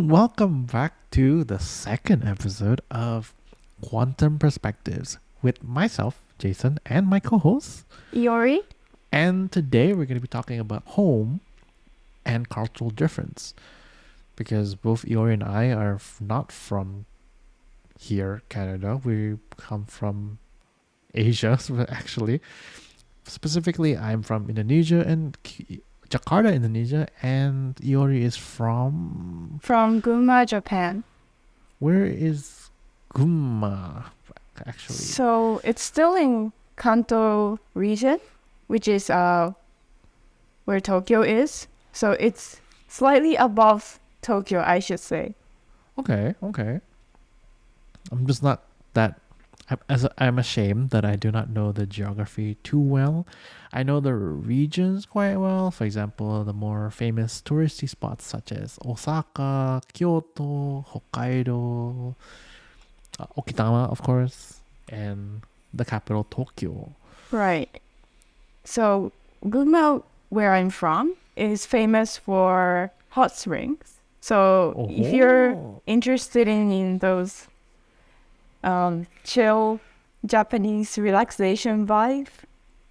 Welcome back to the second episode of Quantum Perspectives with myself, Jason, and my co host. Iori? And today we're going to be talking about home and cultural difference because both Iori and I are not from here, Canada. We come from Asia, actually. Specifically, I'm from Indonesia and Jakarta, Indonesia, and Iori is from... From Gunma, Japan. Where is Gunma, actually? So it's still in Kanto region, which is where Tokyo is. So it's slightly above Tokyo, I should say. Okay. I'm just not that... I'm ashamed that I do not know the geography too well. I know the regions quite well. For example, the more famous touristy spots such as Osaka, Kyoto, Hokkaido, Okinawa, of course, and the capital, Tokyo. Right. So Gunma, where I'm from, is famous for hot springs. So if you're interested in those chill Japanese relaxation vibe,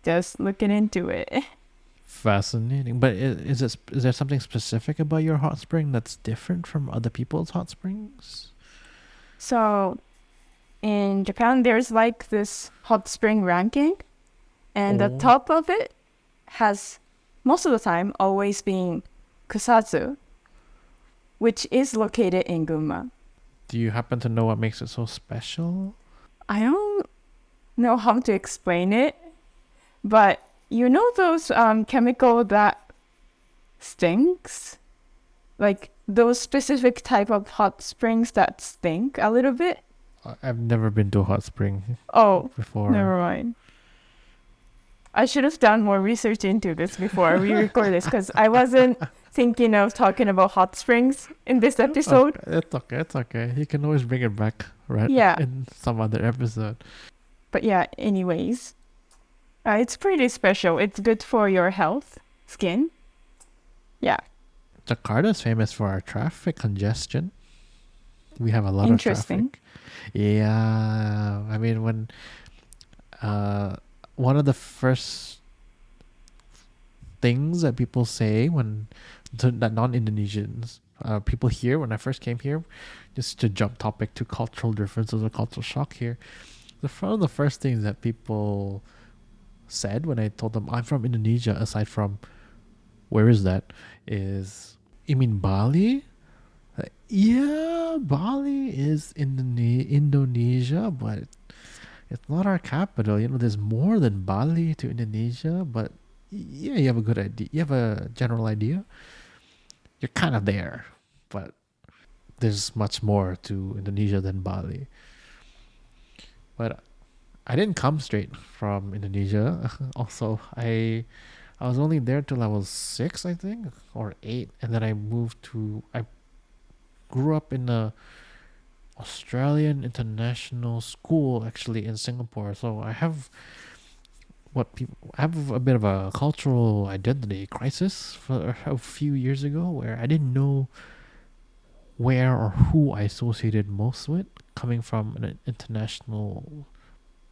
just looking into it. Fascinating. But is there something specific about your hot spring that's different from other people's hot springs? So in Japan, there's like this hot spring ranking, and the top of it has most of the time always been Kusatsu, which is located in Gunma. Do you happen to know what makes it so special? I don't know how to explain it, but you know those chemical that stinks? Like those specific type of hot springs that stink a little bit? I've never been to a hot spring before. Never mind. I should have done more research into this before we record this because I wasn't thinking of talking about hot springs in this episode. It's okay. You can always bring it back, right? Yeah. In some other episode. But yeah, anyways. It's pretty special. It's good for your health, skin. Yeah. Jakarta is famous for our traffic congestion. We have a lot of traffic. Yeah. I mean, when... one of the first things that people say that non-Indonesians people here, when I first came here, just to jump topic to cultural differences or cultural shock here, one of the first things that people said when I told them I'm from Indonesia, aside from where is that, is, you mean Bali? Yeah, Bali is Indonesia, but it's not our capital. You know, there's more than Bali to Indonesia, but yeah, you have a good idea. You have a general idea. You're kind of there, but there's much more to Indonesia than Bali. But I didn't come straight from Indonesia. Also, I was only there till I was 6, I think, or 8, and then I grew up in a Australian international school, actually, in Singapore. So I have a bit of a cultural identity crisis for a few years ago, where I didn't know where or who I associated most with, coming from an international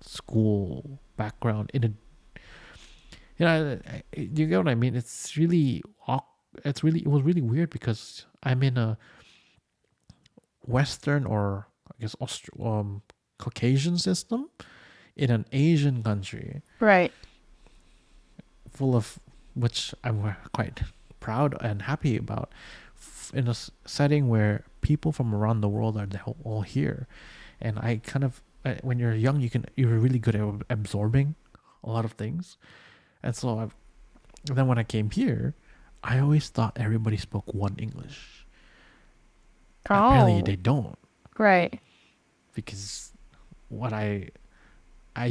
school background. You get what I mean? It was really weird because I'm in a Western, or I guess Caucasian system in an Asian country, Right. full of, which I'm quite proud and happy about, in a setting where people from around the world are all here. And I kind of, when you're young, you're really good at absorbing a lot of things. And so then when I came here, I always thought everybody spoke one English. Apparently they Oh, don't, right. because what I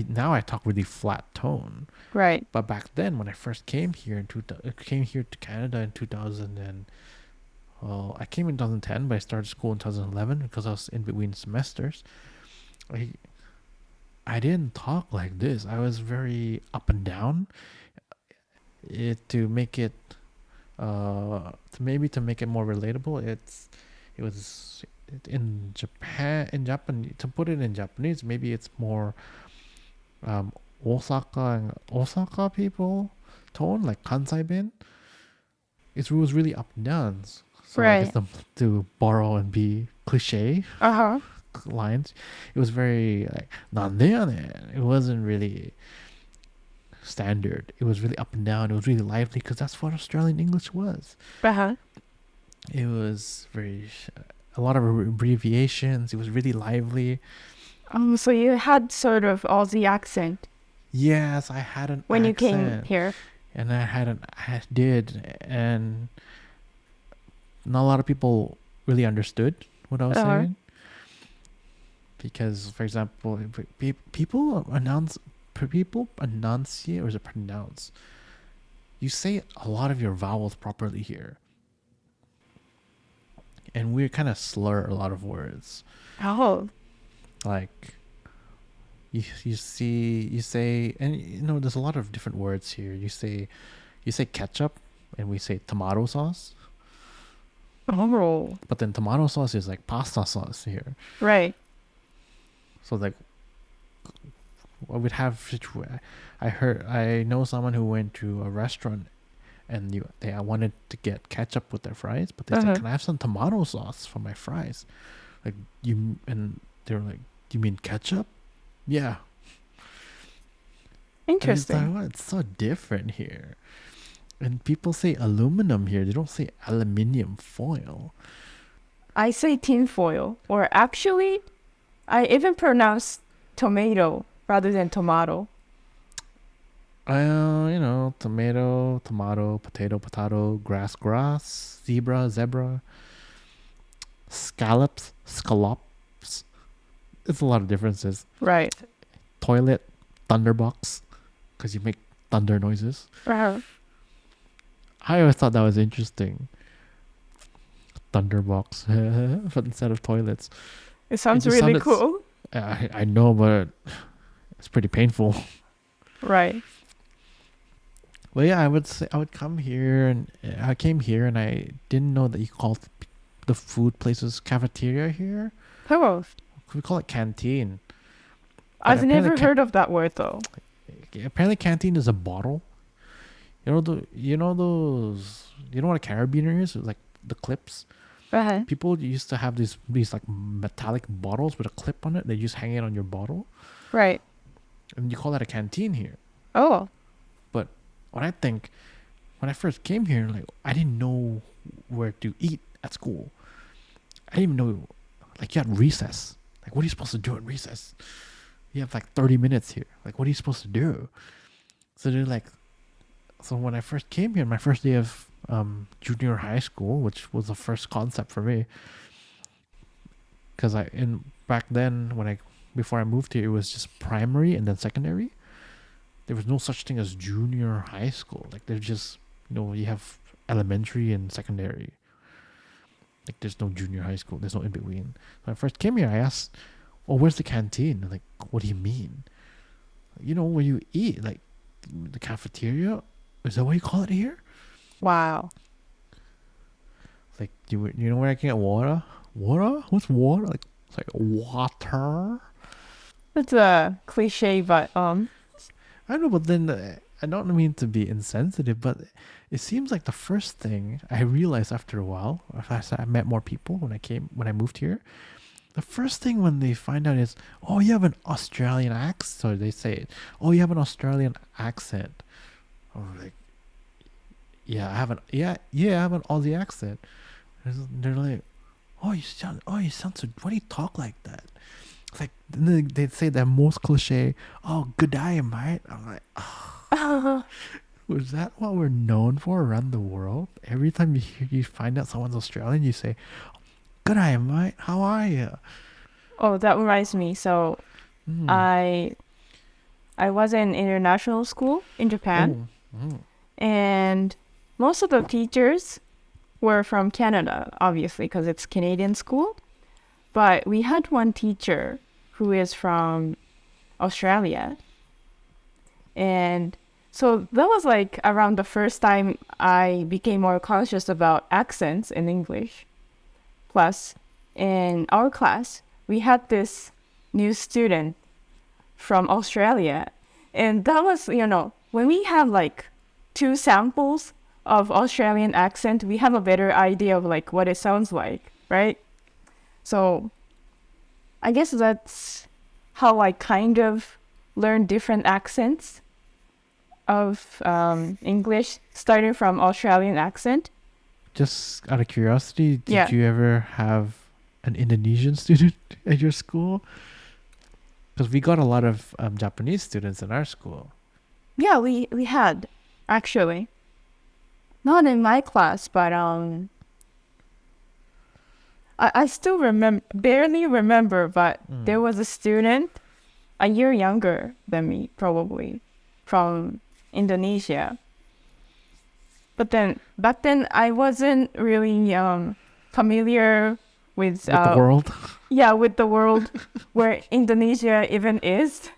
now I talk really flat tone. Right. But back then, when I first came here came here to Canada in 2000 and well, I came in 2010, but I started school in 2011 because I was in between semesters. I I didn't talk like this. I was very up and down. To make it to make it more relatable, it was in Japan, to put it in Japanese, maybe it's more um Osaka people tone, like Kansai Ben. It was really up and downs. So I guess Right. to borrow and be cliche Uh-huh. lines, it was very like "なんでやねん." It wasn't really standard. It was really up and down. It was really lively because that's what Australian English was. Uh-huh. It was a lot of abbreviations. It was really lively. So you had sort of Aussie accent Yes, I had an when you came accent, here. and I did, and not a lot of people really understood what I was Uh-huh. saying. Because, for example, people enunciate, or is it pronounce? You say a lot of your vowels properly here, and we kind of slur a lot of words. Oh. Like you say, and there's a lot of different words here. You say ketchup, and we say tomato sauce, Oh. but then tomato sauce is like pasta sauce here. Right. So like I would have I know someone who went to a restaurant, and I wanted to get ketchup with their fries, but they said, Uh-huh. "Can I have some tomato sauce for my fries?" Like and they were like, "You mean ketchup?" Yeah. And it's like, Interesting. what? It's so different here. And people say aluminum here. They don't say aluminium foil. I say tinfoil, or actually, I even pronounce tomato rather than tomato. Tomato, potato, grass, zebra, scallops. It's a lot of differences. Right. Toilet, thunderbox, because you make thunder noises. Uh-huh. I always thought that was interesting. Thunderbox, but instead of toilets, It it sounds just really sounded. cool. I know, but it's pretty painful. Right. Well, yeah, I would say I would come here, and I came here, and I didn't know that you called the food places cafeteria here. Oh, We call it canteen, but I've never heard of that word though. apparently canteen is a bottle. You know what a carabiner is? Like the clips. Uh-huh. People used to have these like metallic bottles with a clip on it. They just hang it on your bottle, Right. and you call that a canteen here. Oh. But what I think, when I first came here, like I didn't know where to eat at school. I didn't even know, like, you had recess. Like, what are you supposed to do at recess? You have like 30 minutes here. Like, what are you supposed to do? So they're like, so when I first came here, my first day of junior high school, which was the first concept for me, because back then before I moved here, it was just primary and then secondary. There was no such thing as junior high school. Like, there's just you have elementary and secondary. Like, there's no junior high school. There's no in between. When I first came here, I asked, "Oh, where's the canteen?" Like, what do you mean? Where you eat, like the cafeteria? Is that what you call it here? Wow. Like, you know where I can get water? Water? What's water? Like, it's like water. That's a cliche, but I don't know, but then I don't mean to be insensitive, but it seems like the first thing I realized after a while, as I met more people when I moved here, the first thing when they find out is, "Oh, you have an Australian accent." So they say, "Oh, you have an Australian accent." Or like, "Yeah, I have an I have an Aussie accent." They're like, "Oh, you sound so. Why do you talk like that?" It's like, then they'd say the most cliche, "Oh, good day, mate." I'm like, uh, Was that what we're known for around the world? Every time you find out someone's Australian, you say, "Good day, mate. How are you?" Oh, that reminds me. So Mm. I I was in international school in Japan, Oh. Mm. and most of the teachers were from Canada, obviously, because it's Canadian school. But we had one teacher who is from Australia. And so that was like around the first time I became more conscious about accents in English. Plus, in our class, we had this new student from Australia. And that was, when we have like two samples of Australian accent, we have a better idea of like what it sounds like, right? So I guess that's how I kind of learned different accents of English, starting from Australian accent. Just out of curiosity, did Yeah. you ever have an Indonesian student at your school? Because we got a lot of Japanese students in our school. Yeah, we had, actually. Not in my class, but I still barely remember, but there was a student a year younger than me, probably, from Indonesia. But then, back then, I wasn't really familiar with The world. yeah, with the world where Indonesia even is.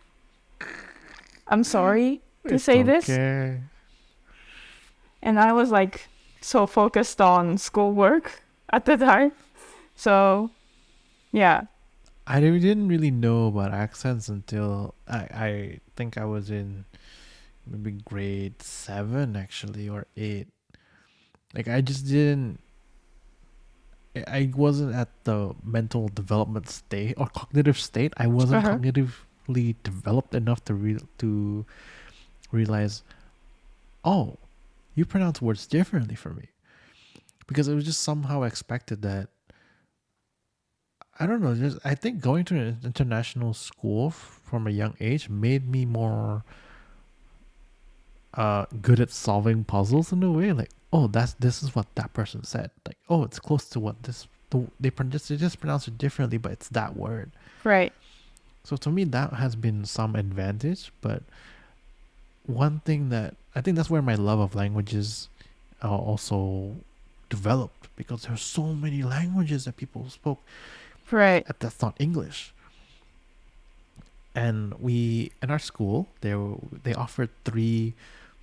I'm sorry to say this. Okay. And I was like so focused on schoolwork at the time. So, yeah. Didn't really know about accents until I think I was in maybe grade 7 actually, or 8. Like I just didn't I wasn't at the mental development state or cognitive state. I wasn't Uh-huh. cognitively developed enough to realize, oh, you pronounce words differently for me. Because it was just somehow expected that, I don't know, just I think going to an international school from a young age made me more good at solving puzzles in a way. Like, oh, this is what that person said. Like, oh, it's close to what they just pronounce it differently, but it's that word. Right. So to me, that has been some advantage. But one thing that I think that's where my love of languages also developed, because there's so many languages that people spoke Right. that's not English. And we in our school they offered 3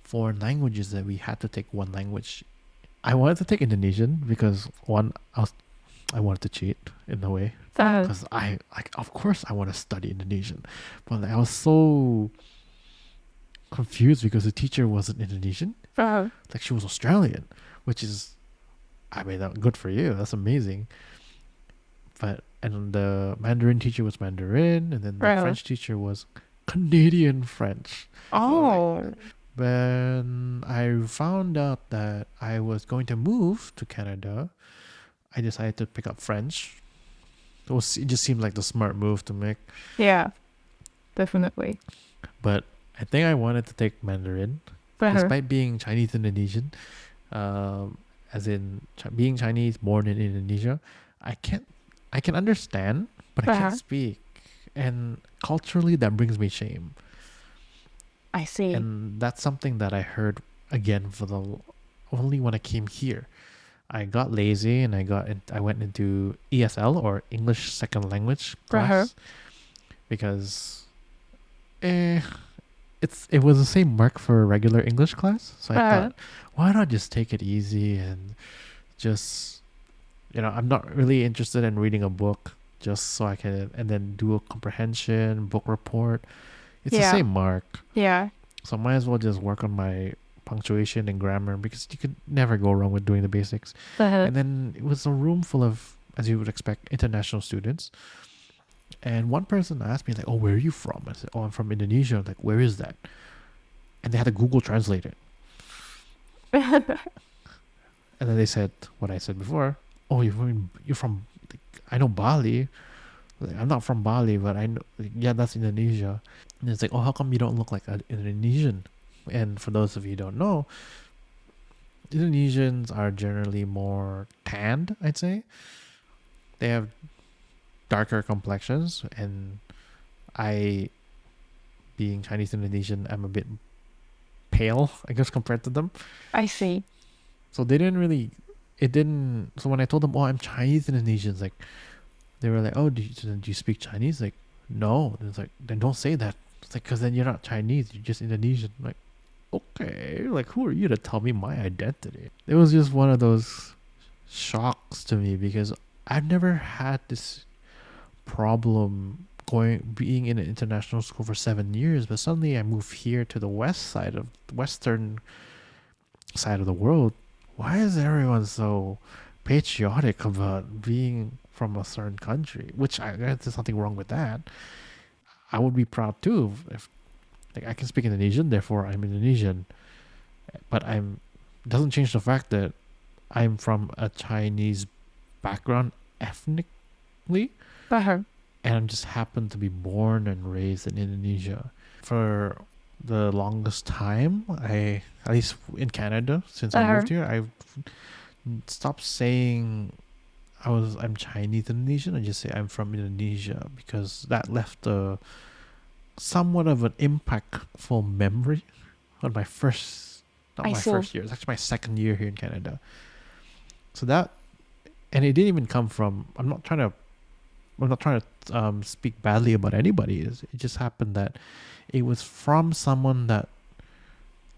foreign languages that we had to take one language. I wanted to take Indonesian because I wanted to cheat in a way, because I like, of course I want to study Indonesian, but I was so confused because the teacher wasn't Indonesian. Like, she was Australian, which is, I mean, good for you. That's amazing. And the Mandarin teacher was Mandarin, and then the Right. French teacher was Canadian French. Oh. When I found out that I was going to move to Canada, I decided to pick up French. It just seemed like the smart move to make. Yeah. Definitely. But I think I wanted to take Mandarin, despite being Chinese Indonesian, as in being Chinese born in Indonesia. I can understand, but I can't speak, and culturally that brings me shame. I see. And that's something that I heard again only when I came here. I got lazy and I went into ESL, or English Second Language class, because it was the same mark for a regular English class. So I thought, why not just take it easy and just, I'm not really interested in reading a book just so I can, and then do a comprehension, book report. It's the same mark. Yeah. So I might as well just work on my punctuation and grammar, because you could never go wrong with doing the basics. And then it was a room full of, as you would expect, international students. And one person asked me, like, oh, where are you from? I said, oh, I'm from Indonesia. I'm like, where is that? And they had to Google translate it. And then they said what I said before. Oh, you're from, like, I know Bali. Like, I'm not from Bali, but I know, like, yeah, that's Indonesia. And it's like, oh, how come you don't look like an Indonesian? And for those of you who don't know, Indonesians are generally more tanned, I'd say. They have darker complexions, and I, being Chinese Indonesian, I'm a bit pale, I guess, compared to them. I see. So they didn't really, it didn't, so when I told them, oh, I'm Chinese Indonesians, like, they were like, oh, do you speak Chinese? Like, no. And it's like, then don't say that. It's like, because then you're not Chinese, you're just Indonesian. I'm like, okay, like, who are you to tell me my identity? It was just one of those shocks to me because I've never had this problem being in an international school for 7 years, but suddenly I move here to the western side of the world. Why is everyone so patriotic about being from a certain country? Which I guess there's nothing wrong with that. I would be proud too if like I can speak Indonesian, therefore I'm Indonesian. But doesn't change the fact that I'm from a Chinese background ethnically, Uh-huh. and I just happened to be born and raised in Indonesia. For the longest time, at least in Canada, since I moved here, I stopped saying I'm Chinese Indonesian. I just say I'm from Indonesia because that left somewhat of an impactful memory on my first, not I my see. first year. It's actually my second year here in Canada. So that, and it didn't even come from. I'm not trying to speak badly about anybody. It just happened that it was from someone that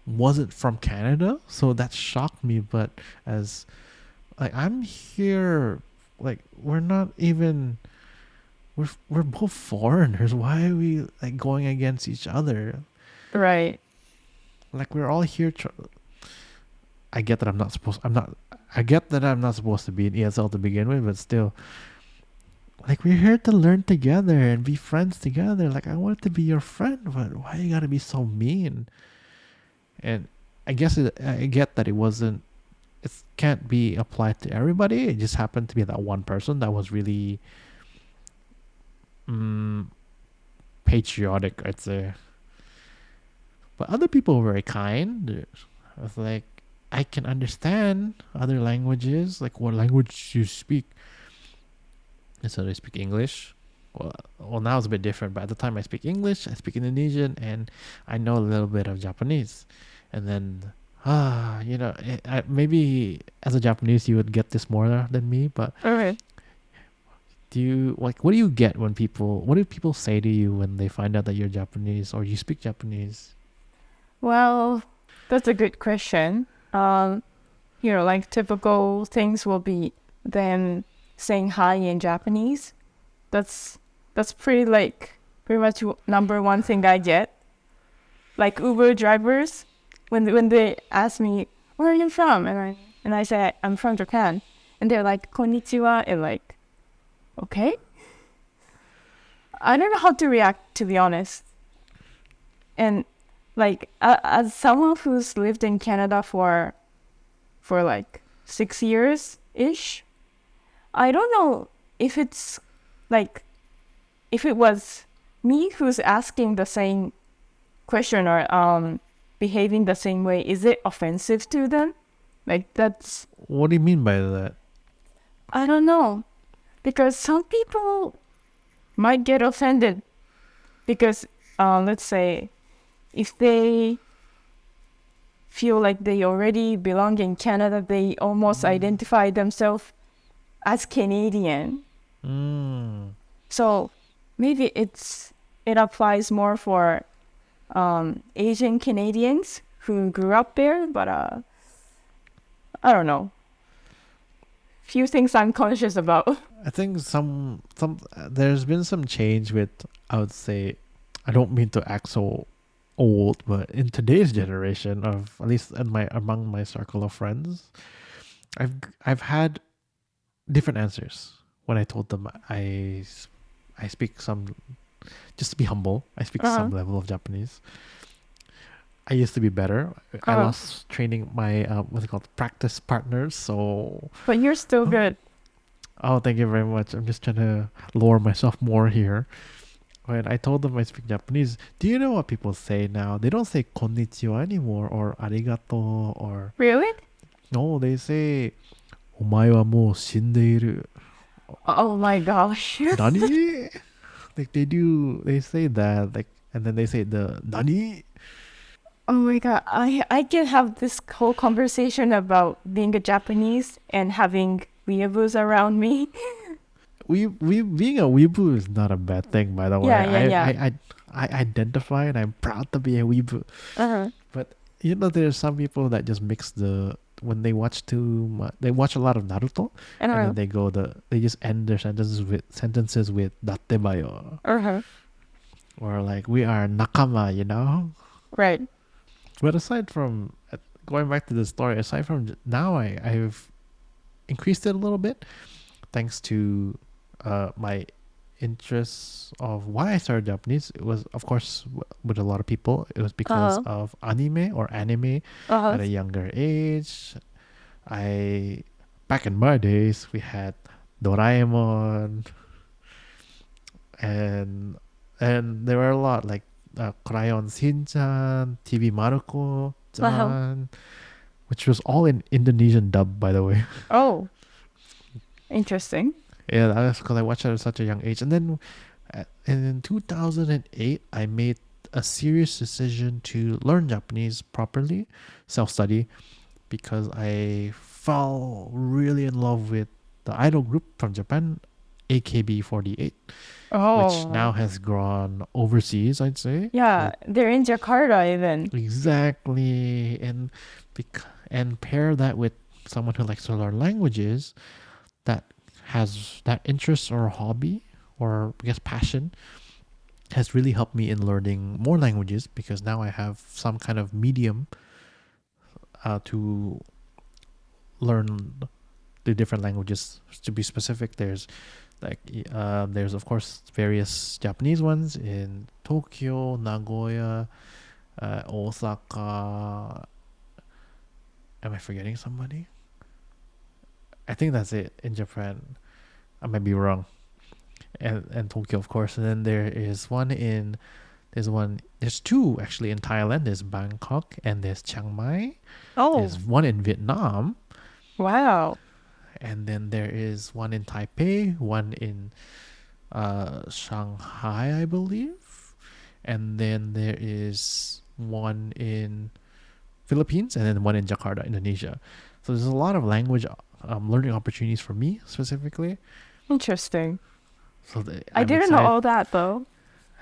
wasn't from Canada, so that shocked me. But as like I'm here, like we're not even. We're both foreigners. Why are we like going against each other? Right. Like we're all here. I get that I'm not supposed. I get that I'm not supposed to be in ESL to begin with, but still, like we're here to learn together and be friends together. Like I wanted to be your friend, but why you gotta be so mean? And I guess I get that it wasn't. It can't be applied to everybody. It just happened to be that one person that was really patriotic, I'd say. But other people were very kind. I was like, I can understand other languages. Like, what language do you speak? And so they speak English. Well, now it's a bit different. But at the time, I speak English, I speak Indonesian, and I know a little bit of Japanese. And then, maybe as a Japanese, you would get this more than me. But Okay. what do you get what do people say to you when they find out that you're Japanese or you speak Japanese? Well, that's a good question. Like typical things will be them saying hi in Japanese. That's pretty much number one thing I get. Like Uber drivers, when they ask me where are you from, and I say I'm from Japan, and they're like konnichiwa, and like, okay. I don't know how to react, to be honest. And like as someone who's lived in Canada for like 6 years ish, I don't know if it's like if it was me who's asking the same question or behaving the same way, is it offensive to them? Like that's What do you mean by that? I don't know. Because some people might get offended because let's say if they feel like they already belong in Canada, they almost identify themselves as Canadian. So maybe it applies more for Asian Canadians who grew up there, but I don't know. Few things I'm conscious about. I think some there's been some change with, I would say, I don't mean to act so old, but in today's generation of, at least among my circle of friends, I've had different answers when I told them I speak some, just to be humble, I speak some level of Japanese. I used to be better. I lost training my what's it called, practice partners. So, but you're still good. Oh, thank you very much. I'm just trying to lower myself more here. when I told them I speak Japanese, do you know what people say now? They don't say konnichiwa anymore or arigato or Really? no, they say お前はもう死んでいる. Oh my gosh. Nani? Like they say that like and then they say the nani. Oh my god. I can have this whole conversation about being a Japanese and having weeaboos around me. We being a weeaboo is not a bad thing, by the way. Yeah. I identify and I'm proud to be a weeaboo. Uh-huh. But you know, there's some people that just mix the when they watch too much. They watch a lot of Naruto, and then they just end their sentences with datebayo Uh-huh. or like we are nakama, you know. Right. But aside from going back to the story, aside from now, I've increased it a little bit thanks to my interests of why I started Japanese. It was, of course, with a lot of people, it was because of anime at a younger age. Back in my days, we had Doraemon, and there were a lot like Crayon Shinchan, TV Maruko-chan, which was all in Indonesian dub, by the way. Oh, interesting. Yeah, that was because I watched it at such a young age. And then in 2008, I made a serious decision to learn Japanese properly, self-study, because I fell really in love with the idol group from Japan, AKB48, which now has gone overseas, I'd say. Yeah, they're in Jakarta even. Exactly. And pair that with someone who likes to learn languages that has that interest or hobby or I guess passion has really helped me in learning more languages because now I have some kind of medium to learn the different languages. To be specific, there's of course various Japanese ones in Tokyo, Nagoya, Osaka. Am I forgetting somebody? I think that's it in Japan. I might be wrong. And Tokyo, of course. And then there's two actually in Thailand. There's Bangkok and there's Chiang Mai. Oh, There's one in Vietnam. wow. And then there is one in Taipei, one in Shanghai, I believe. And then there is one in Philippines and then one in Jakarta, Indonesia. So there's a lot of language learning opportunities for me specifically. Interesting. So I didn't know all that though.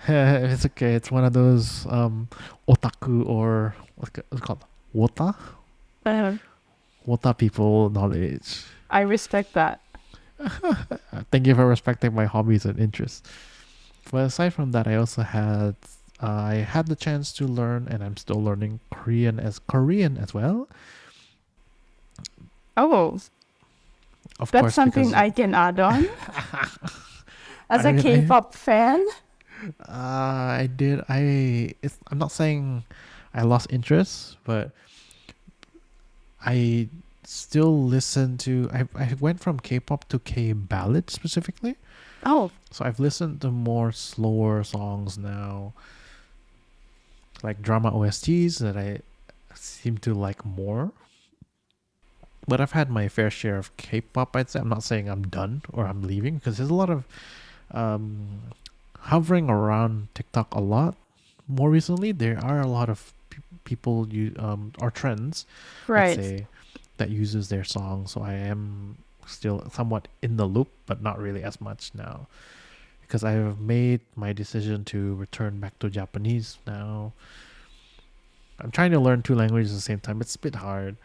It's okay. It's one of those otaku or what's it called? Wota? Uh, Wota people knowledge. I respect that. Thank you for respecting my hobbies and interests. But aside from that, I had the chance to learn, and I'm still learning Korean as well. Oh, Of that's course, something because I can add on. As a K-pop fan. I did. I'm not saying I lost interest, but I still listen to. I went from K-pop to K-ballad specifically. Oh, So I've listened to more slower songs now, like drama OSTs that I seem to like more. But I've had my fair share of K-pop. I'd say I'm not saying I'm done or I'm leaving because there's a lot of hovering around TikTok a lot. More recently, there are a lot of people or trends, right. let's say, that uses their song. So I am still somewhat in the loop, but not really as much now because I have made my decision to return back to Japanese now. I'm trying to learn two languages at the same time. It's a bit hard.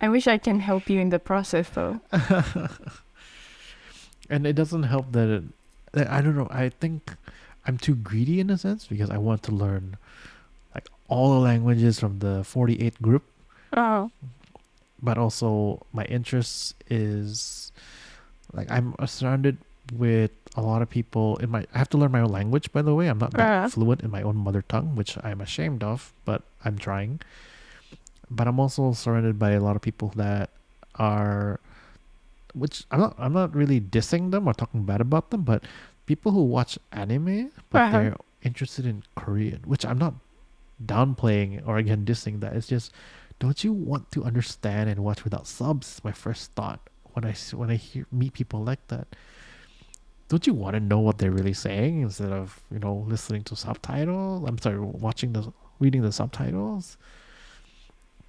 I wish I can help you in the process though. And it doesn't help that I don't know. I think I'm too greedy in a sense because I want to learn like all the languages from the 48 group, Oh, but also my interest is like I'm surrounded with a lot of people I have to learn my own language, by the way. I'm not that fluent in my own mother tongue, which I'm ashamed of, but I'm trying. But I'm also surrounded by a lot of people that are, which I'm not really dissing them or talking bad about them, but people who watch anime, but Uh-huh. they're interested in Korean, which I'm not downplaying or again dissing that. It's just, don't you want to understand and watch without subs? Is my first thought when I meet people like that. Don't you want to know what they're really saying instead of listening to subtitles? I'm sorry, reading the subtitles.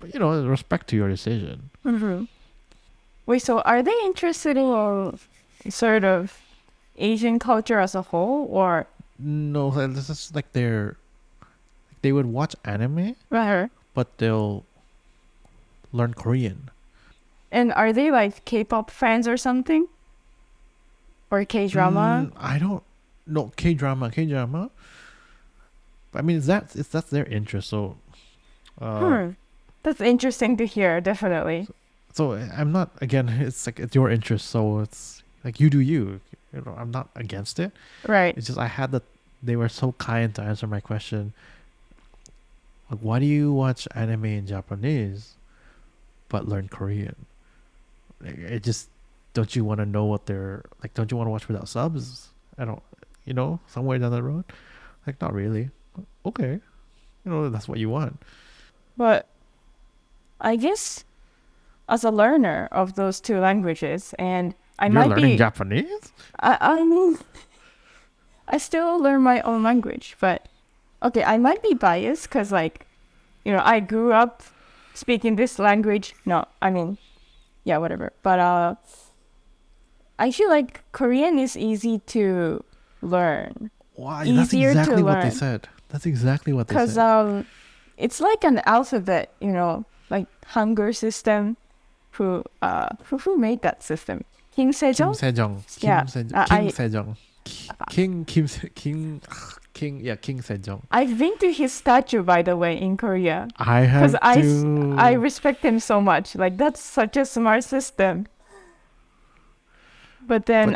But respect to your decision. Mm-hmm. Wait, so are they interested in sort of Asian culture as a whole, or No, this is like they would watch anime, rather? but they'll learn Korean. And are they like K-pop fans or something? Or K-drama? I don't know. K-drama. I mean, that's their interest. So, That's interesting to hear, definitely. so I'm not again. It's like it's your interest. So it's like you do you. I'm not against it. Right. It's just I had that they were so kind to answer my question. Like, why do you watch anime in Japanese, but learn Korean? Like, it just don't you want to know what they're like? Don't you want to watch without subs? I don't, somewhere down the road. Like, not really. Okay, that's what you want. But I guess as a learner of those two languages, and I You're might learning be, Japanese? I mean, I still learn my own language, but okay, I might be biased because, like, I grew up speaking this language. No, I mean, yeah, whatever. But I feel like Korean is easy to learn. Wow, that's Easier to exactly what they learn. said. That's exactly what they Because said. it's like an alphabet, like Hangul system. Who made that system? Kim Kim Sejong? Sejong. Yeah, Kim Sejong. King Sejong. I've been to his statue, by the way, in Korea. I Because have I to. respect him so much. Like, that's such a smart system. But then,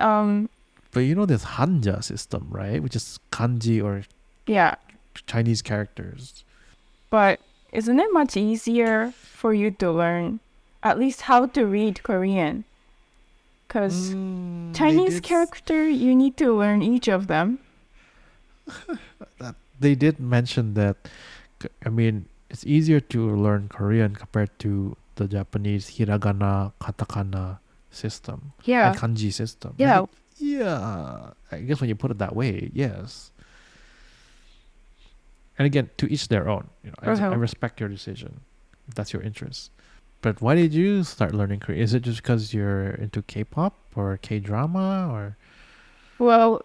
But this Hanja system, right? Which is kanji or yeah. Chinese characters. But isn't it much easier for you to learn at least how to read Korean? Because Chinese character, you need to learn each of them. They did mention that. I mean, it's easier to learn Korean compared to the Japanese hiragana, katakana system Yeah. and kanji system. Yeah. Yeah. I guess when you put it that way, yes. And again, to each their own. I respect your decision if that's your interest. But why did you start learning Korean? Is it just because you're into K-pop or K-drama or? Well,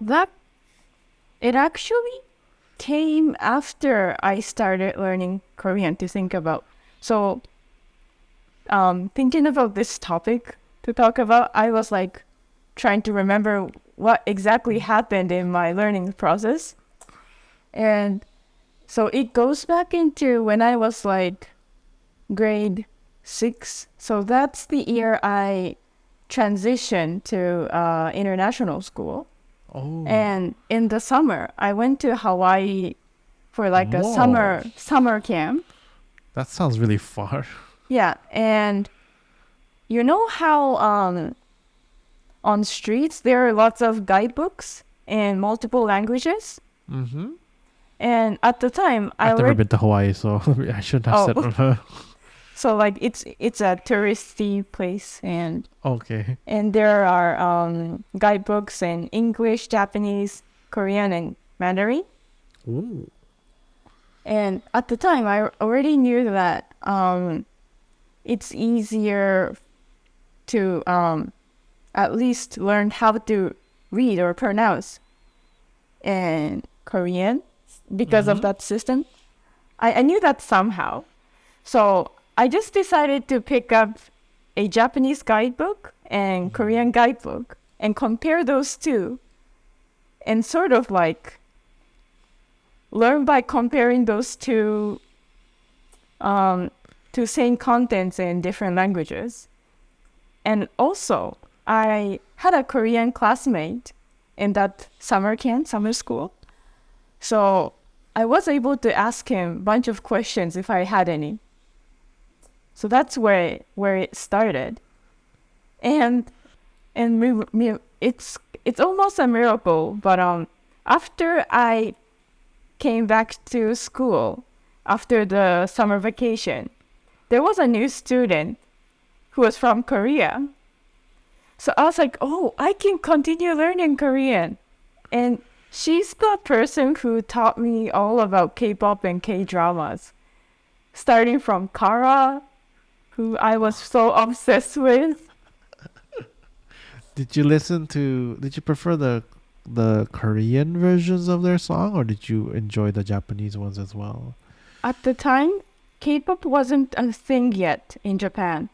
it actually came after I started learning Korean to think about. So, thinking about this topic to talk about, I was like trying to remember what exactly happened in my learning process. And so it goes back into when I was like grade 6. So that's the year I transitioned to international school. Oh. And in the summer, I went to Hawaii for like a Whoa. summer camp. That sounds really far. Yeah, and you know how on streets there are lots of guidebooks in multiple languages? Mm-hmm. And at the time, I've never been to Hawaii, so I shouldn't have said. So like it's a touristy place, and Okay. there are guidebooks in English, Japanese, Korean, and Mandarin. Ooh. And at the time, I already knew that it's easier to at least learn how to read or pronounce in Korean because of that system. I knew that somehow. So I just decided to pick up a Japanese guidebook and Korean guidebook and compare those two and sort of like learn by comparing those two to same contents in different languages. And also, I had a Korean classmate in that summer school. So I was able to ask him a bunch of questions if I had any. So that's where it started. And it's it's almost a miracle, but after I came back to school after the summer vacation, there was a new student who was from Korea. So I was like, oh, I can continue learning Korean. And she's the person who taught me all about K-pop and K-dramas. Starting from Kara, who I was so obsessed with. Did you prefer the Korean versions of their song, or did you enjoy the Japanese ones as well? At the time, K-pop wasn't a thing yet in Japan.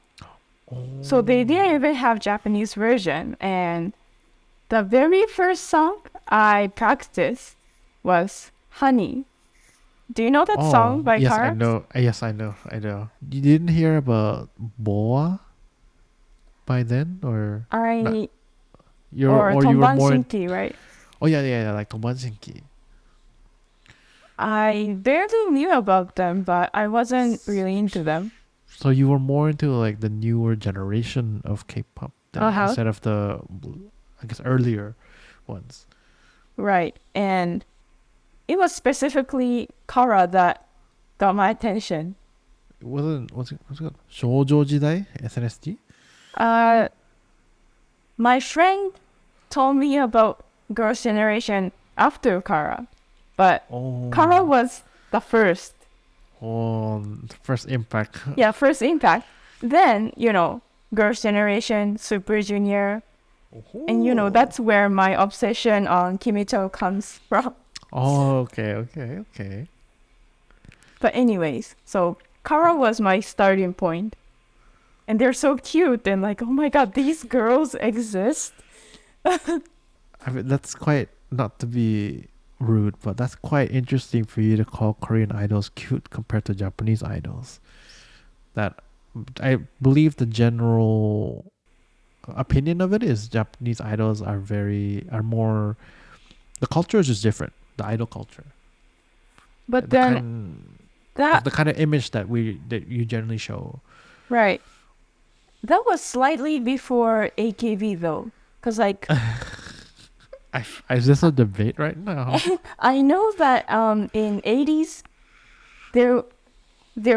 So they didn't even have Japanese version. And the very first song I practiced was Honey. Do you know that song by yes, Kara? I know. Yes, I know. I know. You didn't hear about Boa by then, or not? Or You were more. Tombansinki, right? Oh yeah, like Tombansinki. I barely knew about them, but I wasn't really into them. So you were more into like the newer generation of K-pop instead of the, I guess, earlier ones. Right. And it was specifically Kara that got my attention. What's it called? Shoujo Jidai SNSD? My friend told me about Girls' Generation after Kara, but Kara was the first. Oh, first impact. Yeah, first impact. Then, Girls' Generation, Super Junior, and that's where my obsession on Kimito comes from. Oh, okay. But anyways, so Kara was my starting point. And they're so cute and like, oh my god, these girls exist. I mean, that's quite, not to be rude, but that's quite interesting for you to call Korean idols cute compared to Japanese idols. That I believe the general opinion of it is Japanese idols are more, the culture is just different, the idol culture. But then the kind of image that you generally show. Right. That was slightly before AKB though, because like is this a debate right now? I know that in 80s there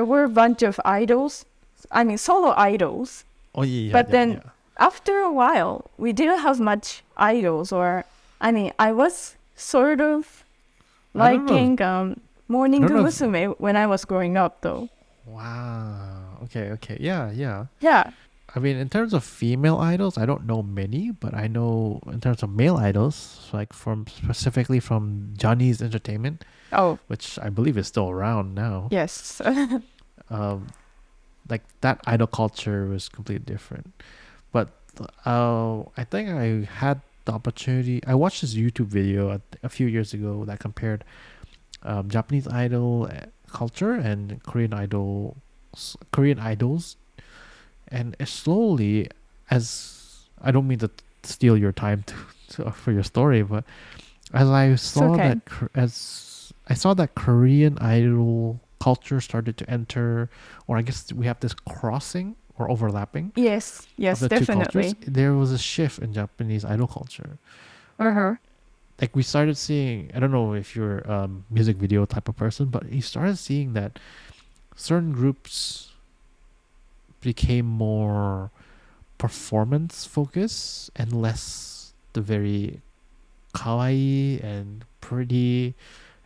were a bunch of idols, I mean solo idols. Oh yeah. But then after a while we didn't have much idols, or I mean I was sort of liking Morning Musume when I was growing up though. Wow. Okay. Yeah. Yeah. I mean, in terms of female idols, I don't know many, but I know in terms of male idols, like specifically from Johnny's Entertainment, which I believe is still around now. Yes. Like that idol culture was completely different. But I think I had the opportunity. I watched this YouTube video a few years ago that compared Japanese idol culture and Korean idols. And slowly, as I don't mean to steal your time for your story, but as I saw that Korean idol culture started to enter, or I guess we have this crossing or overlapping. Yes, of the definitely. Two cultures, there was a shift in Japanese idol culture. Like we started seeing, I don't know if you're a music video type of person, but you started seeing that certain groups became more performance focused and less the very kawaii and pretty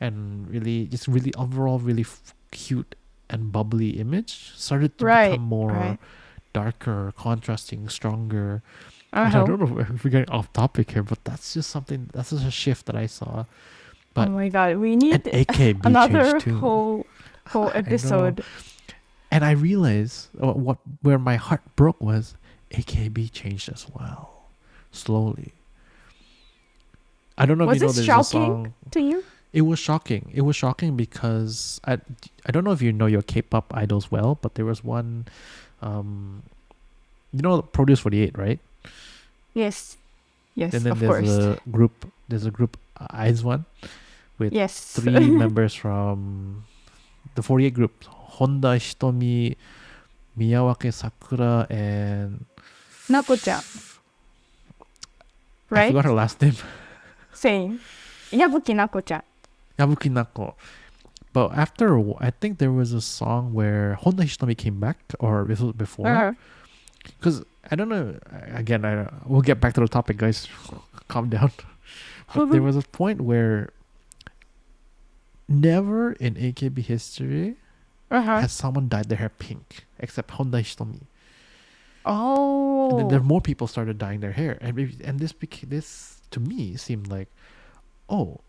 and really overall really cute and bubbly image started to become more darker, contrasting, stronger. I don't know if we're getting off topic here, but that's just a shift that I saw. But oh my god, we need AKB another too. whole episode. And I realized where my heart broke was AKB changed as well, slowly. I don't know if you know there's a song. To you? It was shocking. It was shocking because I don't know if you know your K-pop idols well, but there was one, Produce 48, right? Yes, and then of course. There's a group IZ*ONE with 3 members from the 48 group: Honda, Hitomi, Miyawake Sakura, and Nako-chan. I right? forgot her last name. Same. Yabuki Nako-chan. Yabuki Nako. But after I think there was a song where Honda Hitomi came back, or this was before. Uh-huh. Because I don't know. Again, we'll get back to the topic, guys. Calm down. But there was a point where never in AKB history Uh-huh. has someone dyed their hair pink except Honda Hitomi. Oh. And then there more people started dyeing their hair, and this to me seemed like, oh,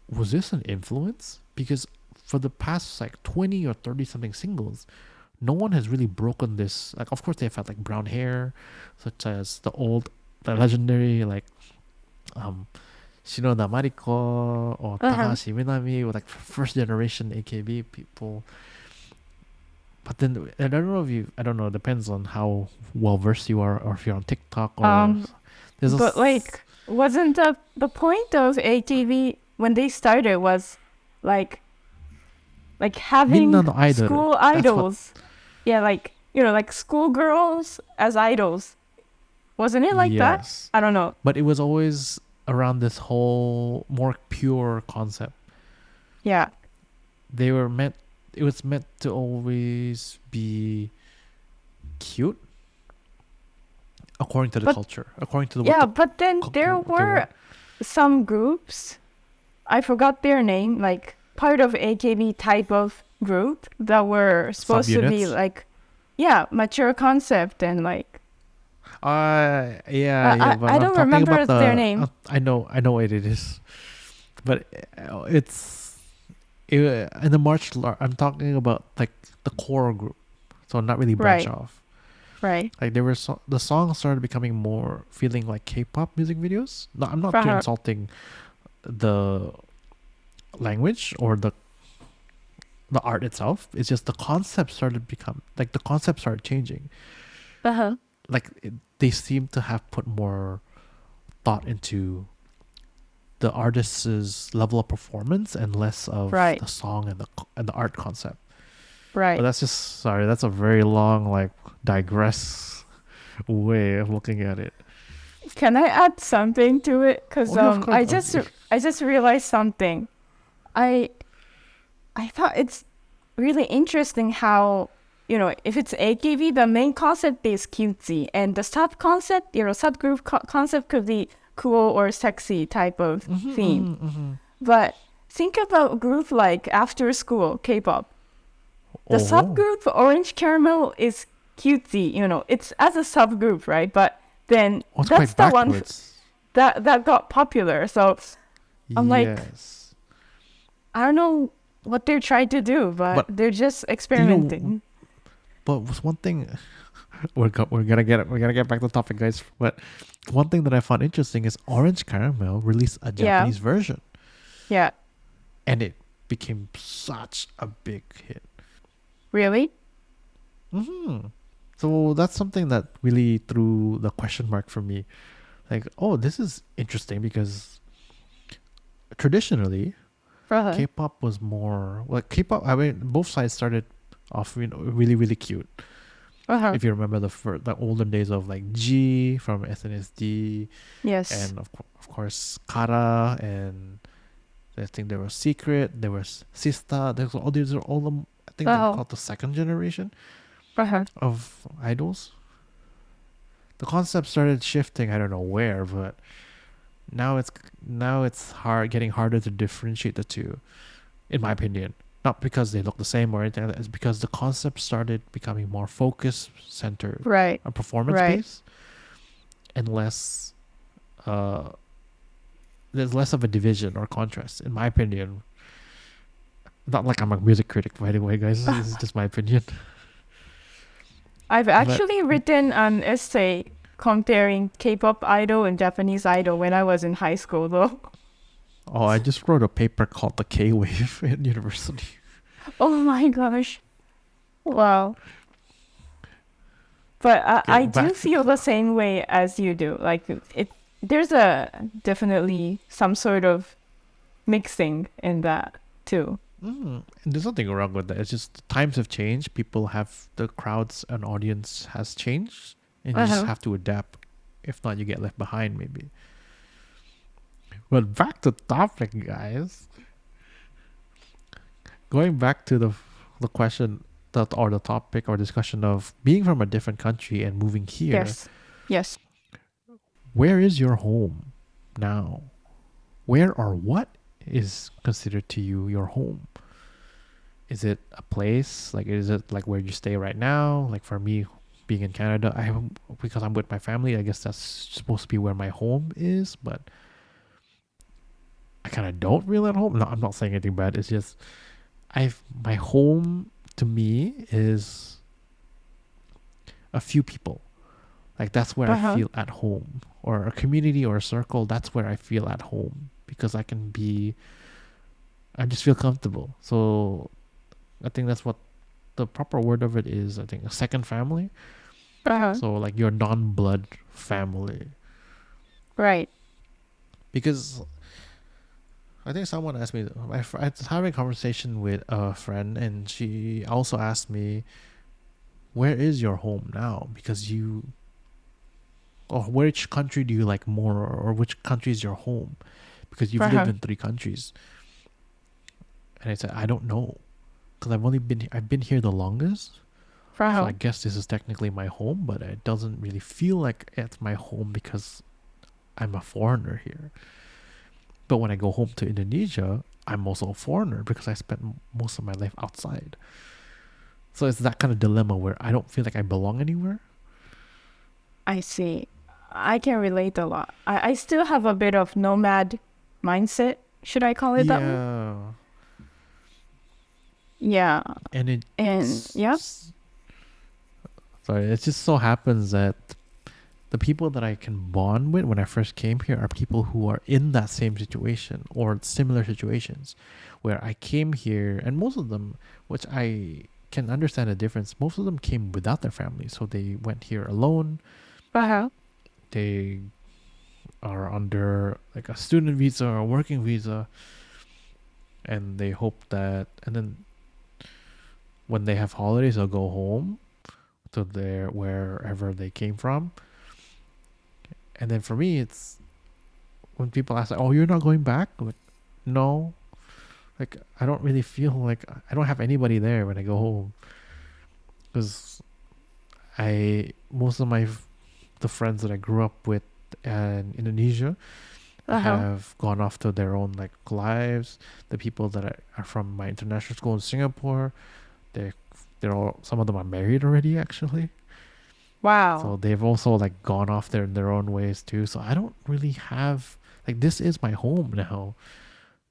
was this an influence? Because for the past like 20 or 30 something singles, no one has really broken this. Like, of course, they've had like brown hair, such as the legendary like Shinoda Mariko or Takahashi Minami, or like first generation AKB people. But then I don't know I don't know. It depends on how well versed you are, or if you're on TikTok or. But like, wasn't the point of AKB when they started was like having school idols? Yeah, like like schoolgirls as idols. Wasn't it like that? I don't know. But it was always around this whole more pure concept. Yeah. It was meant to always be cute, according to the culture, according to the but then there were some groups, I forgot their name, like part of AKB type of group that were supposed to be like, mature concept and like. But I don't remember their name. I know what it is, but in the March. I'm talking about like the core group, so not really branch off. Right. Like there were the songs started becoming more feeling like K-pop music videos. No, I'm not insulting the language or the art itself. It's just the concept started changing. Like they seem to have put more thought into the artist's level of performance and less of the song and the art concept. Right. But that's a very long like digress way of looking at it. Can I add something to it? Because I just realized something. I thought it's really interesting how, if it's AKB, the main concept is cutesy, and the sub concept, subgroup concept could be cool or sexy type of theme. But think about a group like After School K-pop. The subgroup Orange Caramel is cutesy, it's as a subgroup, right? But then that's the one that got popular. So I'm like, I don't know what they're trying to do, but they're just experimenting. But was one thing we're gonna get back to the topic, guys. But one thing that I found interesting is Orange Caramel released a Japanese version. Yeah. And it became such a big hit. Really? So that's something that really threw the question mark for me. Like, oh, this is interesting because traditionally, K-pop was more like K-pop. I mean, both sides started off, really, really cute. If you remember the olden days of like G from SNSD, yes, and of course Kara, and I think there was Secret, there was Sista. There's all these are all them. I think they're called the second generation of idols. The concept started shifting. I don't know where, but now it's getting harder to differentiate the two, in my opinion. Not because they look the same or anything. It's because the concept started becoming more focus centered, and performance based, and less. There's less of a division or contrast, in my opinion. Not like I'm a music critic, by the way, guys. This is just my opinion. I've actually written an essay comparing K-pop idol and Japanese idol when I was in high school, though. Oh, I just wrote a paper called The K-Wave at university. Oh my gosh. Wow. But I do feel the same way as you do. Like, there's definitely some sort of mixing in that, too. And there's nothing wrong with that. It's just times have changed. The crowds and audience has changed. And you just have to adapt. If not, you get left behind, maybe. But back to topic, guys. Going back to the question that or the topic or discussion of being from a different country and moving here. Yes. Yes. Where is your home now? Where or what is considered to you your home? Is it a place? Like, is it like where you stay right now? Like for me, being in Canada, because I'm with my family, I guess that's supposed to be where my home is, but I kind of don't feel at home. No, I'm not saying anything bad. It's just my home to me is a few people. Like that's where I feel at home, or a community or a circle. That's where I feel at home because I just feel comfortable. So I think that's what the proper word of it is. I think a second family. So like your non-blood family. Right. Because I think someone asked me, I was having a conversation with a friend, and she also asked me, where is your home now? Because or which country do you like more, or which country is your home? Because you've lived in 3 countries. And I said, I don't know. Because I've been here the longest. So I guess this is technically my home, but it doesn't really feel like it's my home because I'm a foreigner here. But when I go home to Indonesia, I'm also a foreigner because I spent most of my life outside. So it's that kind of dilemma where I don't feel like I belong anywhere. I see. I can relate a lot. I still have a bit of nomad mindset. Should I call it that one? Yeah. And yeah. Sorry, it just so happens that the people that I can bond with when I first came here are people who are in that same situation or similar situations where I came here, and most of them, which I can understand the difference, most of them came without their family. So they went here alone. They are under like a student visa or a working visa, and they hope that, and then when they have holidays, they'll go home to wherever they came from. And then for me, it's when people ask, like, "Oh, you're not going back?" I'm like, no, like I don't really feel like I don't have anybody there when I go home, because most of the friends that I grew up with in Indonesia have gone off to their own like lives. The people that are from my international school in Singapore, they're all, some of them are married already actually. Wow. So they've also like gone off there in their own ways too. So I don't really have like, this is my home now,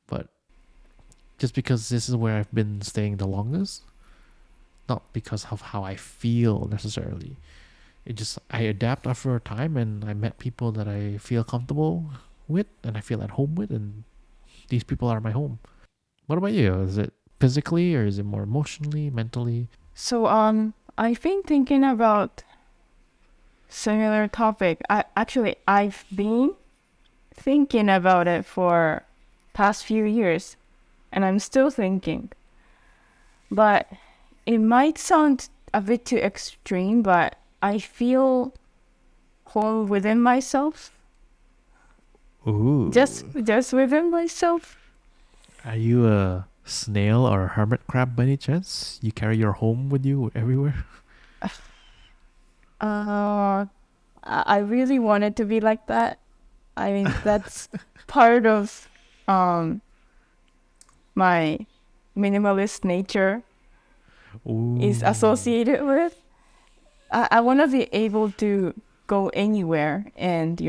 but just because this is where I've been staying the longest, not because of how I feel necessarily. It just, I adapt after a time, and I met people that I feel comfortable with and I feel at home with, and these people are my home. What about you? Is it physically, or is it more emotionally, mentally? So I've been thinking about similar topic. I've been thinking about it for past few years, and I'm still thinking. But it might sound a bit too extreme, but I feel whole within myself. Ooh. Just within myself. Are you a snail or a hermit crab by any chance? You carry your home with you everywhere? I really wanted to be like that. I mean, that's part of my minimalist nature. Ooh. Is associated with. I want to be able to go anywhere and,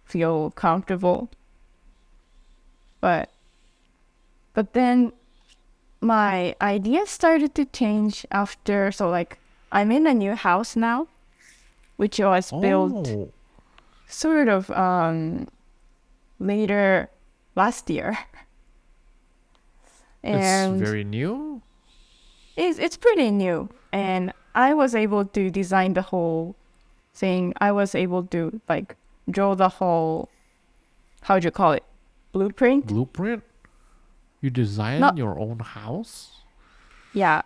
feel comfortable. But then my ideas started to change after, so like I'm in a new house now, which was built sort of later last year. And it's very new? It's pretty new, and I was able to design the whole thing. I was able to like draw the whole, how'd you call it, blueprint? You design your own house? Yeah.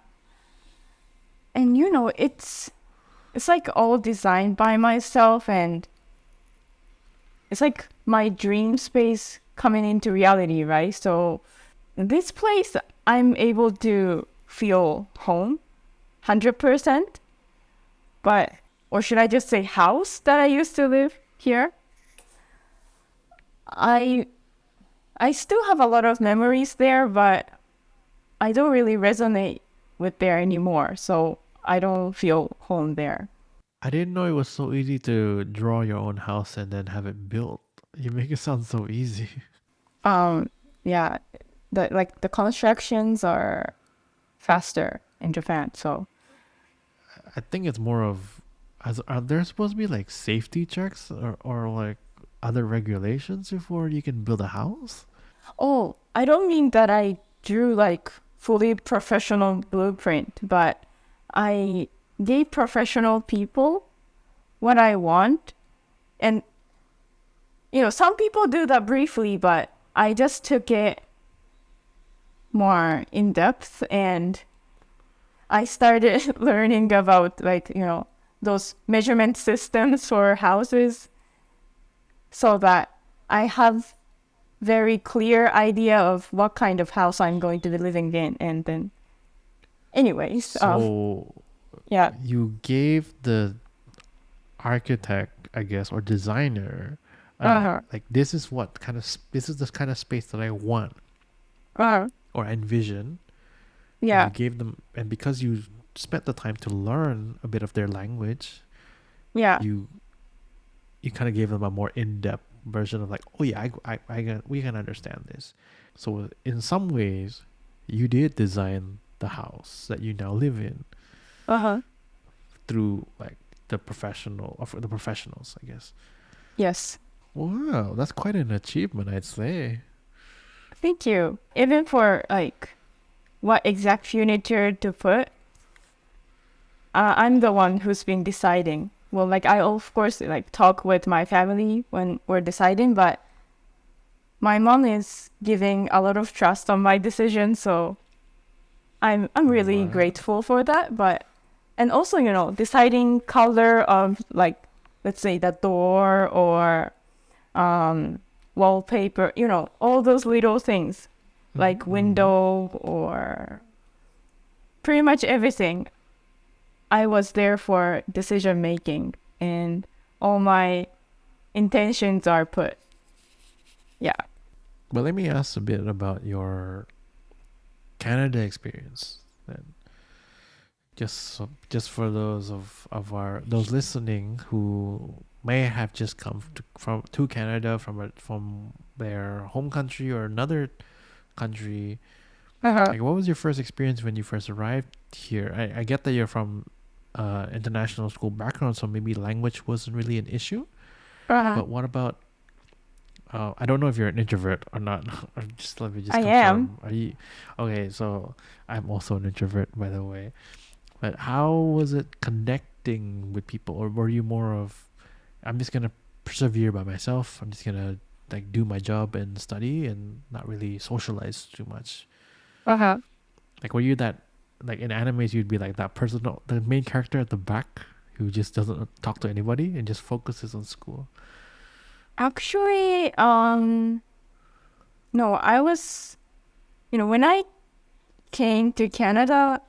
And it's like all designed by myself, and it's like my dream space coming into reality, right? So this place, I'm able to feel home 100%, but, or should I just say house that I used to live here? I still have a lot of memories there, but I don't really resonate with there anymore. So I don't feel home there. I didn't know it was so easy to draw your own house and then have it built. You make it sound so easy. Yeah, the constructions are faster in Japan. So I think it's more of, are there supposed to be like safety checks or like other regulations before you can build a house? oh, I don't mean that I drew like fully professional blueprint, but I gave professional people what I want. And, some people do that briefly, but I just took it more in depth and I started learning about like, those measurement systems for houses so that I have very clear idea of what kind of house I'm going to be living in. And then anyways, So yeah. you gave the architect, I guess, or designer, like this is this is the kind of space that I want or envision. Yeah. And you gave them, and because you spent the time to learn a bit of their language, Yeah. you kind of gave them a more in-depth version of like, oh yeah, we can understand this. So in some ways, you did design the house that you now live in through like the professionals, I guess. Yes. Wow, that's quite an achievement, I'd say. Thank you. Even for like what exact furniture to put, I'm the one who's been deciding. Well, like I of course like talk with my family when we're deciding, but my mom is giving a lot of trust on my decision, so I'm really grateful for that. But and also deciding color of like let's say the door or wallpaper, all those little things like window or pretty much everything. I was there for decision making and all my intentions are put. Yeah. But let me ask a bit about your Canada experience then. Just for those of our those listening who may have just come to Canada from their home country or another country. Like, what was your first experience when you first arrived here? I get that you're from international school background, so maybe language wasn't really an issue. But what about? I don't know if you're an introvert or not. Or just let me just. I confirm. am. Are you? Okay, so I'm also an introvert, by the way. But how was it connecting with people, or were you more of, I'm just gonna persevere by myself. I'm just gonna like do my job and study and not really socialize too much. Like, were you that, like in animes, you'd be like that person, the main character at the back who just doesn't talk to anybody and just focuses on school? Actually, no, I was, when I came to Canada,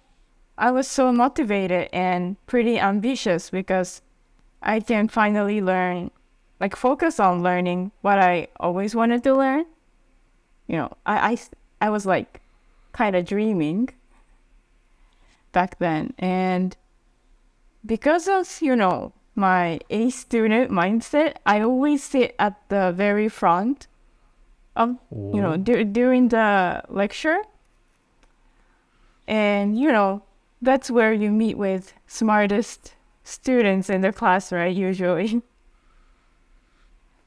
I was so motivated and pretty ambitious because I can finally learn, like focus on learning what I always wanted to learn. I was like kind of dreaming back then. And because of, my A student mindset, I always sit at the very front of, during the lecture. And, that's where you meet with smartest students in the class, right? Usually.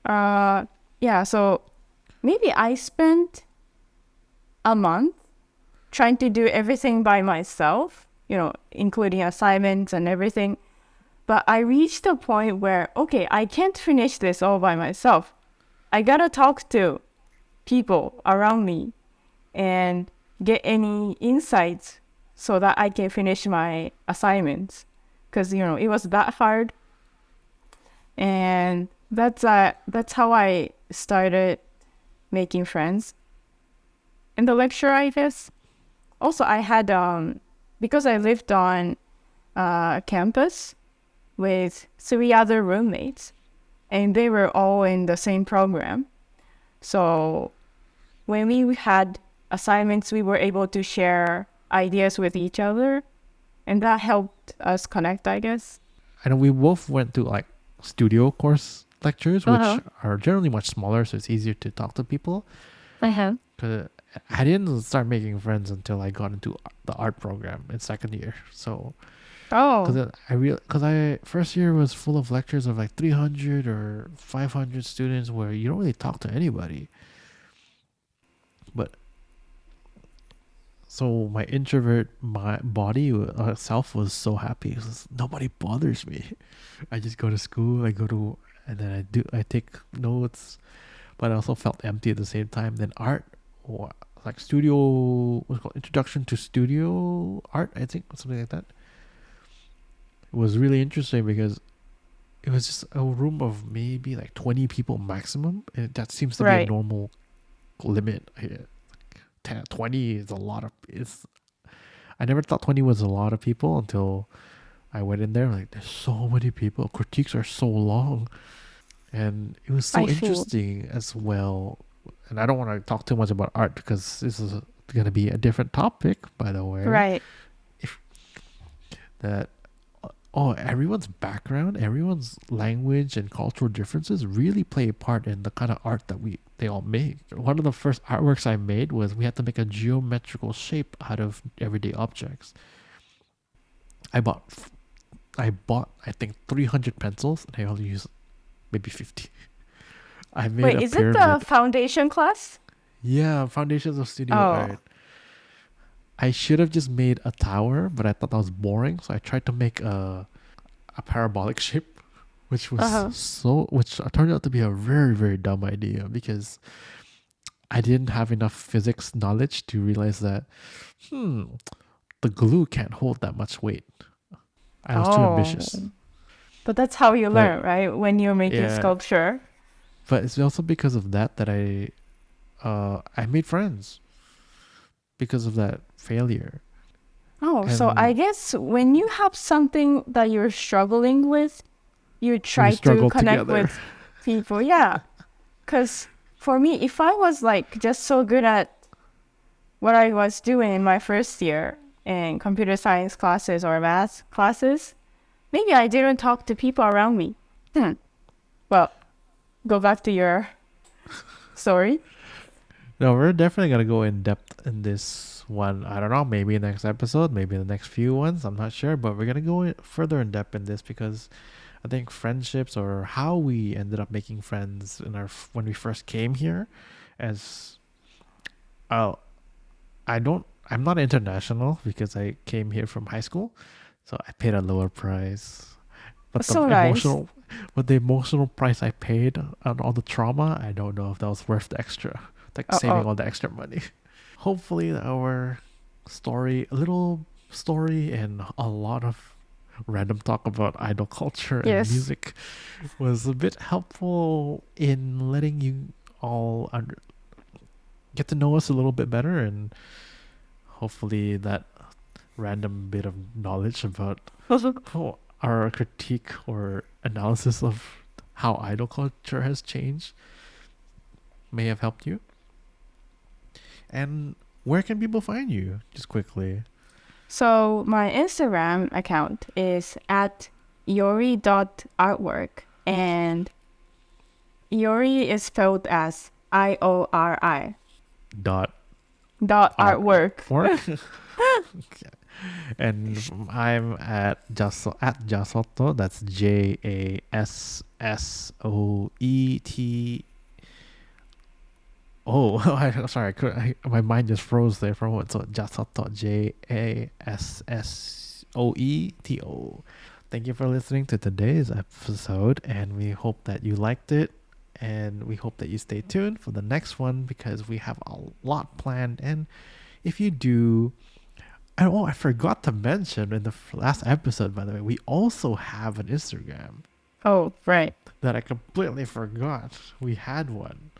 Yeah, so maybe I spent a month trying to do everything by myself, including assignments and everything. But I reached a point where, okay, I can't finish this all by myself. I gotta talk to people around me and get any insights so that I can finish my assignments. Because, it was that hard. And that's how I started making friends in the lecture, I guess. Also, I had because I lived on campus with 3 other roommates, and they were all in the same program. So when we had assignments, we were able to share ideas with each other, and that helped us connect, I guess. I know we both went to like studio course lectures, which Uh-huh. are generally much smaller, so it's easier to talk to people. Uh-huh. Cause I didn't start making friends until I got into the art program in second year. So, Oh, cause I first year was full of lectures of like 300 or 500 students where you don't really talk to anybody. But so my introvert my body self was so happy. It was, nobody bothers me. I just go to school. And then I take notes, but I also felt empty at the same time. Then art, or like studio, what's it called, introduction to studio art, I think, something like that. It was really interesting because it was just a room of maybe like 20 people maximum, and that seems to be a right. normal limit. 20 is a lot of. I never thought 20 was a lot of people until I went in there. Like, there's so many people. Critiques are so long, and it was so I feel. interesting as well. And I don't want to talk too much about art because this is going to be a different topic, by the way. Right. That everyone's background, everyone's language and cultural differences really play a part in the kind of art that they all make. One of the first artworks I made was we had to make a geometrical shape out of everyday objects. I bought I think 300 pencils and I only used maybe 50. I made Wait, a is it the pyramid. foundation class? Yeah, foundations of studio Oh. art. I should have just made a tower, but I thought that was boring, so I tried to make a parabolic shape, which Uh-huh. which turned out to be a very, very dumb idea because I didn't have enough physics knowledge to realize that the glue can't hold that much weight. I was too Oh. ambitious. But that's how you But learn, right? When you're making yeah, sculpture. but it's also because of that I made friends because of that failure. Oh, so I And guess when you have something that you're struggling with, you we try to struggled connect together. with people. Yeah. Because for me, if I was like just so good at what I was doing in my first year in computer science classes or math classes, maybe I didn't talk to people around me. Well, go back to your story. No, we're definitely gonna go in depth in this one. I don't know, maybe next episode, maybe the next few ones. I'm not sure, but we're gonna go further in depth in this because I think friendships or how we ended up making friends in when we first came here, as oh, I'm not international because I came here from high school, so I paid a lower price. But So nice. the emotional price I paid on all the trauma, I don't know if that was worth the extra, like saving Oh, all the extra money. Hopefully, our a little story, and a lot of random talk about idol culture and yes. music was a bit helpful in letting you all get to know us a little bit better, and hopefully that random bit of knowledge about our critique or analysis of how idol culture has changed may have helped you. And where can people find you? Just quickly. So my Instagram account is at iori.artwork, and Iori is spelled as IORI Dot dot art artwork. work. And I'm at Jasoto. That's JASSOET. Oh, sorry. My mind just froze there for a moment. So Jasoto, JASSOETO. Thank you for listening to today's episode, and we hope that you liked it. And we hope that you stay tuned for the next one because we have a lot planned. And if you do, I forgot to mention in the last episode, by the way, we also have an Instagram Oh, right. that I completely forgot we had one.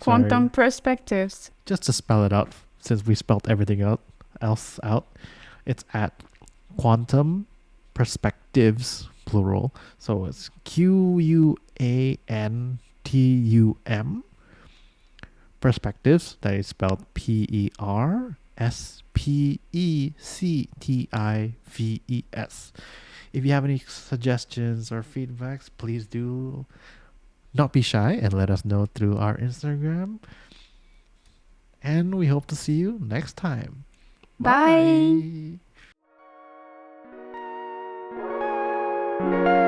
Quantum perspectives. Just to spell it out, since we spelled everything else out, it's at quantum perspectives plural. So it's QUANTUM perspectives. That is spelled PERSPECTIVES. If you have any suggestions or feedbacks, please do not be shy and let us know through our Instagram. And we hope to see you next time. Bye. Bye.